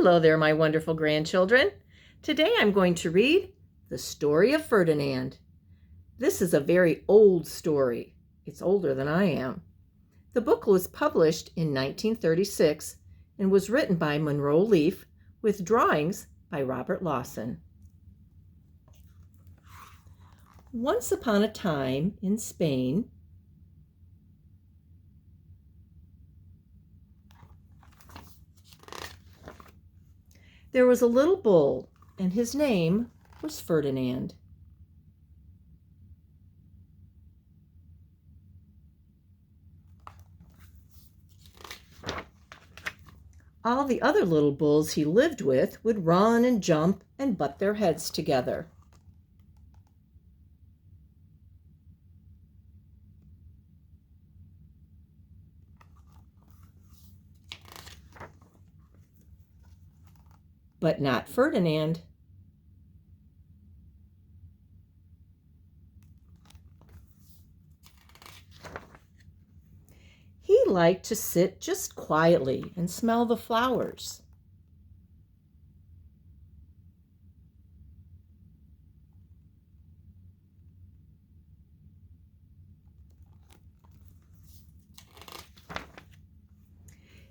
Hello there, my wonderful grandchildren. Today I'm going to read The Story of Ferdinand. This is a very old story. It's older than I am. The book was published in 1936 and was written by Monroe Leaf with drawings by Robert Lawson. Once upon a time in Spain, there was a little bull, and his name was Ferdinand. All the other little bulls he lived with would run and jump and butt their heads together. But not Ferdinand. He liked to sit just quietly and smell the flowers.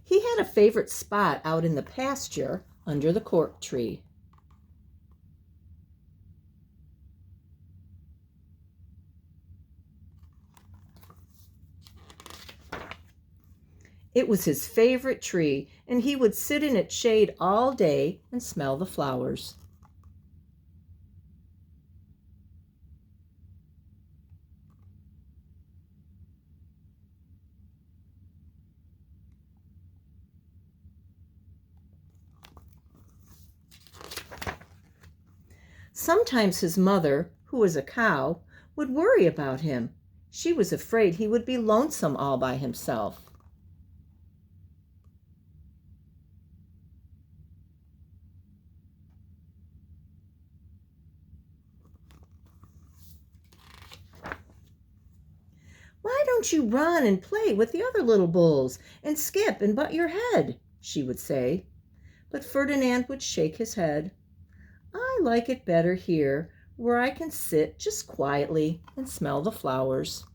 He had a favorite spot out in the pasture under the cork tree. It was his favorite tree, and he would sit in its shade all day and smell the flowers. Sometimes his mother, who was a cow, would worry about him. She was afraid he would be lonesome all by himself. "Why don't you run and play with the other little bulls and skip and butt your head?" she would say. But Ferdinand would shake his head. "I like it better here, where I can sit just quietly and smell the flowers."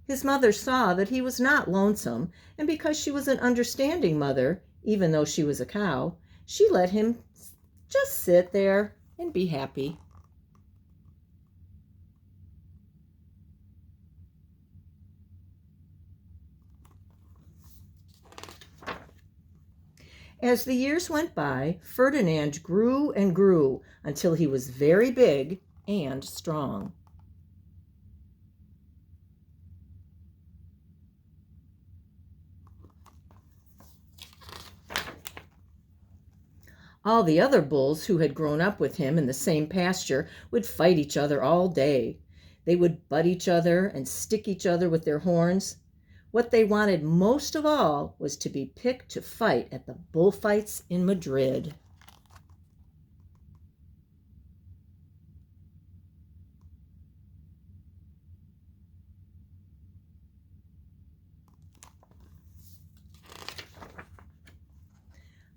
His mother saw that he was not lonesome, and because she was an understanding mother, even though she was a cow, she let him just sit there and be happy. As the years went by, Ferdinand grew and grew until he was very big and strong. All the other bulls who had grown up with him in the same pasture would fight each other all day. They would butt each other and stick each other with their horns. What they wanted most of all was to be picked to fight at the bullfights in Madrid.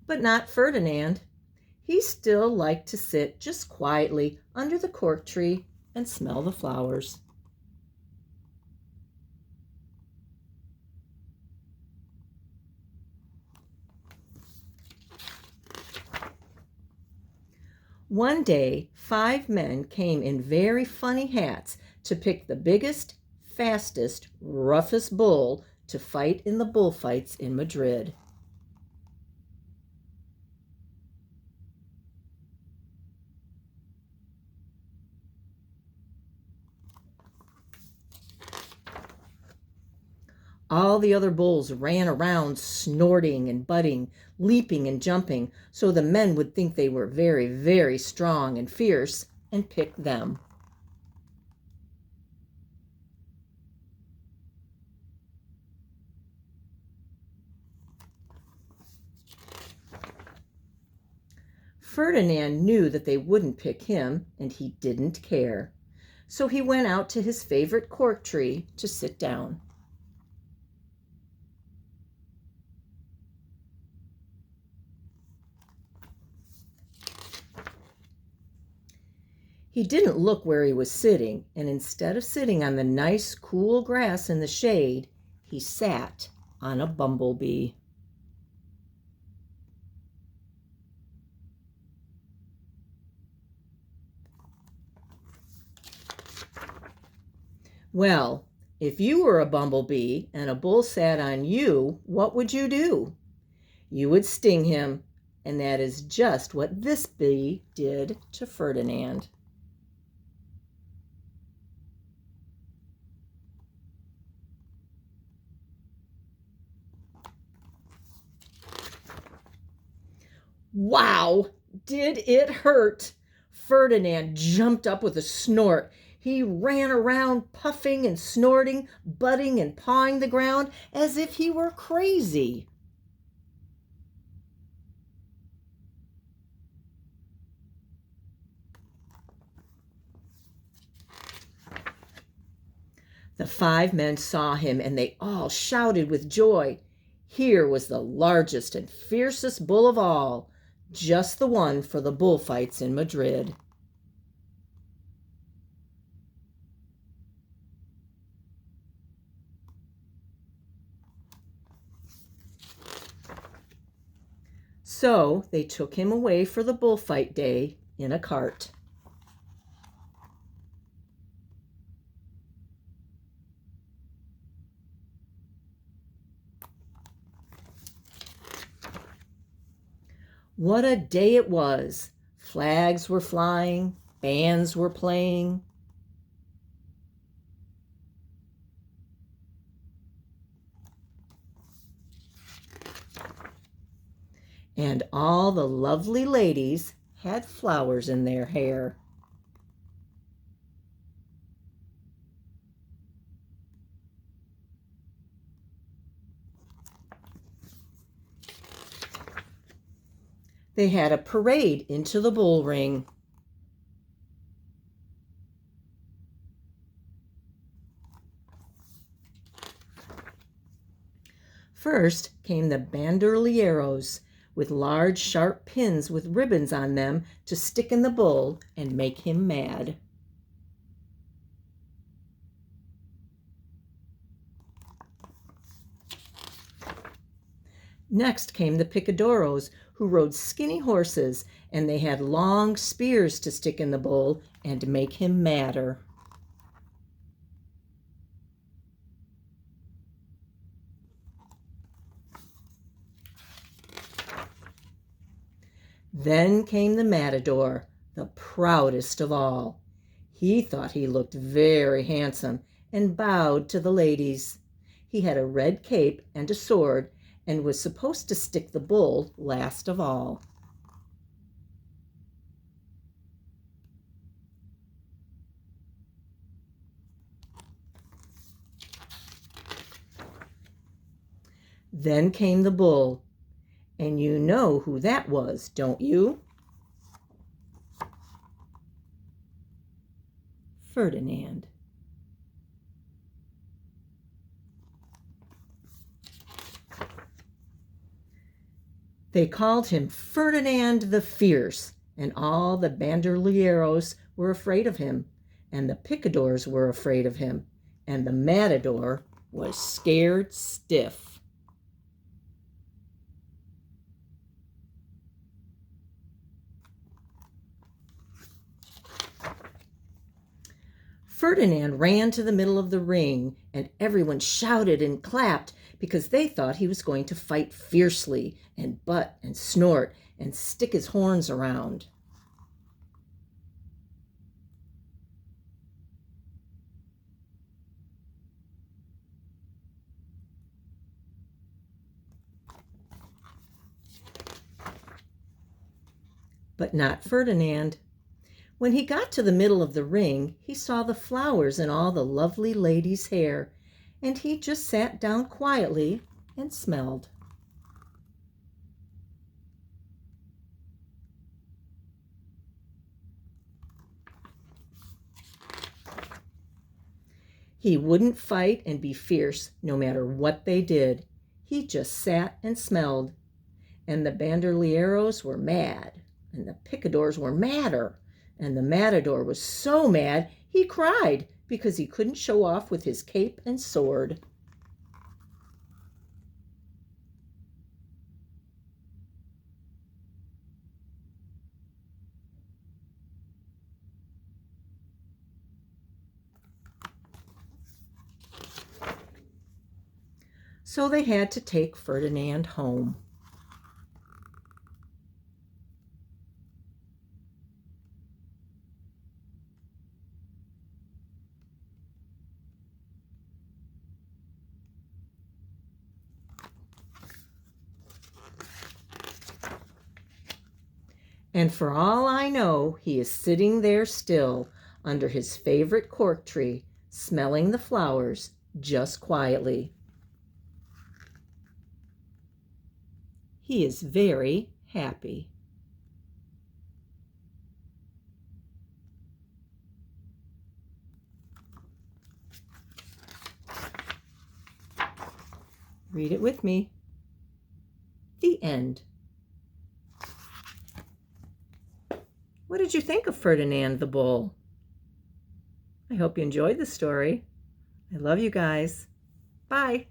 But not Ferdinand. He still liked to sit just quietly under the cork tree and smell the flowers. One day, 5 men came in very funny hats to pick the biggest, fastest, roughest bull to fight in the bullfights in Madrid. All the other bulls ran around snorting and butting, leaping and jumping, so the men would think they were very, very strong and fierce and pick them. Ferdinand knew that they wouldn't pick him, and he didn't care. So he went out to his favorite cork tree to sit down. He didn't look where he was sitting, and instead of sitting on the nice, cool grass in the shade, he sat on a bumblebee. Well, if you were a bumblebee and a bull sat on you, what would you do? You would sting him, and that is just what this bee did to Ferdinand. Wow, did it hurt? Ferdinand jumped up with a snort. He ran around puffing and snorting, butting and pawing the ground as if he were crazy. The 5 men saw him, and they all shouted with joy. Here was the largest and fiercest bull of all, just the one for the bullfights in Madrid. So they took him away for the bullfight day in a cart. What a day it was! Flags were flying, bands were playing. And all the lovely ladies had flowers in their hair. They had a parade into the bull ring. First came the banderilleros, with large sharp pins with ribbons on them to stick in the bull and make him mad. Next came the picadoros, who rode skinny horses, and they had long spears to stick in the bull and make him madder. Then came the matador, the proudest of all. He thought he looked very handsome and bowed to the ladies. He had a red cape and a sword and was supposed to stick the bull last of all. Then came the bull, and you know who that was, don't you? Ferdinand. They called him Ferdinand the Fierce, and all the banderilleros were afraid of him, and the picadors were afraid of him, and the matador was scared stiff. Ferdinand ran to the middle of the ring, and everyone shouted and clapped because they thought he was going to fight fiercely and butt and snort and stick his horns around. But not Ferdinand. When he got to the middle of the ring, he saw the flowers in all the lovely ladies' hair, and he just sat down quietly and smelled. He wouldn't fight and be fierce no matter what they did. He just sat and smelled. And the banderilleros were mad, and the picadors were madder, and the matador was so mad he cried because he couldn't show off with his cape and sword. So they had to take Ferdinand home. And for all I know, he is sitting there still under his favorite cork tree, smelling the flowers just quietly. He is very happy. Read it with me. The end. What did you think of Ferdinand the Bull? I hope you enjoyed the story. I love you guys. Bye.